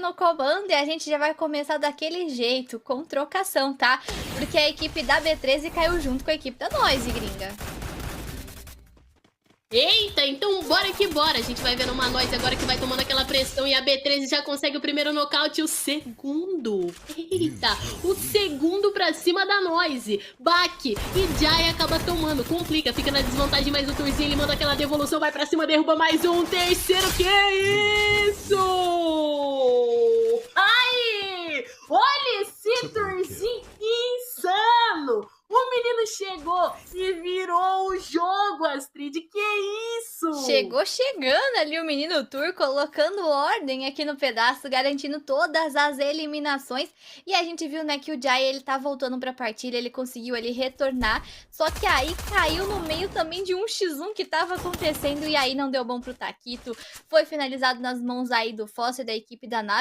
no comando e a gente já vai começar daquele jeito, com trocação, tá? Porque a equipe da B13 caiu junto com a equipe da Noise, gringa. Eita, então bora que bora. A gente vai vendo uma Noise agora que vai tomando aquela pressão e a B13 já consegue o primeiro nocaute e o segundo. Eita, o segundo pra cima da Noise. Baki e Jai acaba tomando, complica, fica na desvantagem, mas o Turzinho ele manda aquela devolução, vai pra cima, derruba mais um, terceiro, que isso? Ai, olha esse Turzinho insano. O menino chegou e virou o jogo, Astrid. Que isso? Chegou chegando ali o menino Tur, colocando ordem aqui no pedaço, garantindo todas as eliminações. E a gente viu, né, que o Jai, ele tá voltando pra partida, ele conseguiu ali retornar. Só que aí caiu no meio também de um x1 que tava acontecendo e aí não deu bom pro Taquito. Foi finalizado nas mãos aí do Foster da equipe da Nave.